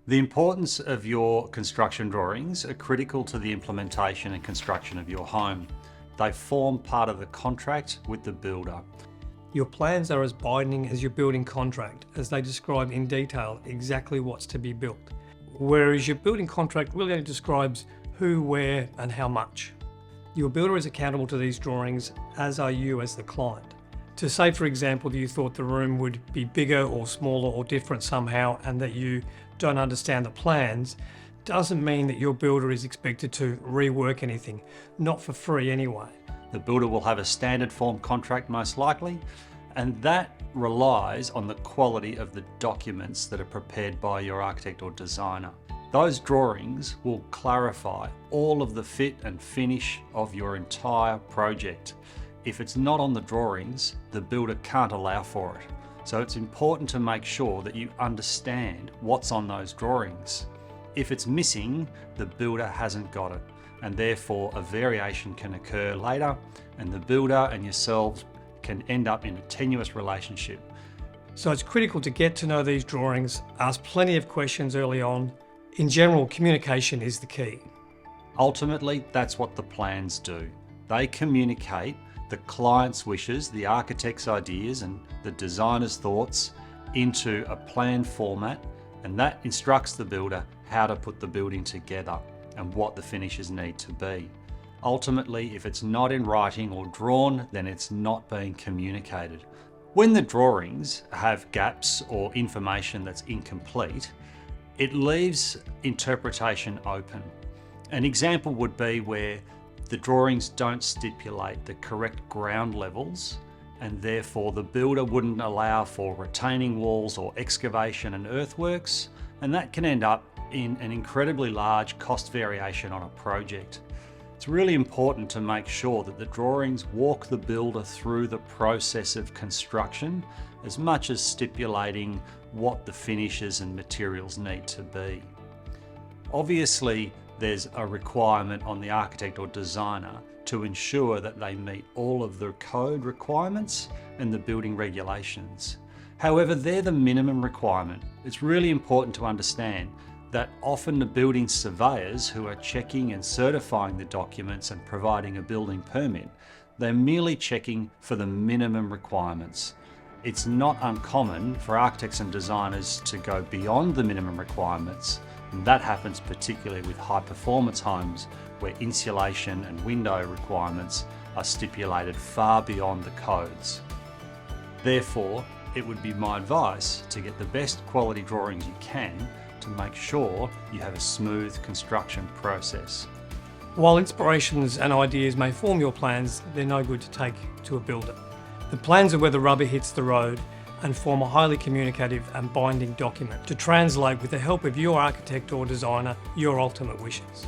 The importance of your construction drawings are critical to the implementation and construction of your home. They form part of the contract with the builder. Your plans are as binding as your building contract, as they describe in detail exactly what's to be built, whereas your building contract really only describes who, where and how much. Your builder is accountable to these drawings, as are you as the client. To say, for example, that you thought the room would be bigger or smaller or different somehow and that you don't understand the plans doesn't mean that your builder is expected to rework anything, not for free anyway. The builder will have a standard form contract most likely, and that relies on the quality of the documents that are prepared by your architect or designer. Those drawings will clarify all of the fit and finish of your entire project. If it's not on the drawings, the builder can't allow for it. So it's important to make sure that you understand what's on those drawings. If it's missing, the builder hasn't got it, and therefore a variation can occur later, and the builder and yourselves can end up in a tenuous relationship. So it's critical to get to know these drawings, ask plenty of questions early on. In general, communication is the key. Ultimately, that's what the plans do. They communicate the client's wishes, the architect's ideas and the designer's thoughts into a plan format, and that instructs the builder how to put the building together and what the finishes need to be. Ultimately, if it's not in writing or drawn, then it's not being communicated. When the drawings have gaps or information that's incomplete, it leaves interpretation open. An example would be where the drawings don't stipulate the correct ground levels, and therefore the builder wouldn't allow for retaining walls or excavation and earthworks, and that can end up in an incredibly large cost variation on a project. It's really important to make sure that the drawings walk the builder through the process of construction as much as stipulating what the finishes and materials need to be. Obviously, there's a requirement on the architect or designer to ensure that they meet all of the code requirements and the building regulations. However, they're the minimum requirement. It's really important to understand that often the building surveyors who are checking and certifying the documents and providing a building permit, they're merely checking for the minimum requirements. It's not uncommon for architects and designers to go beyond the minimum requirements, and that happens particularly with high performance homes where insulation and window requirements are stipulated far beyond the codes. Therefore, it would be my advice to get the best quality drawings you can to make sure you have a smooth construction process. While inspirations and ideas may form your plans, they're no good to take to a builder. The plans are where the rubber hits the road and form a highly communicative and binding document to translate, with the help of your architect or designer, your ultimate wishes.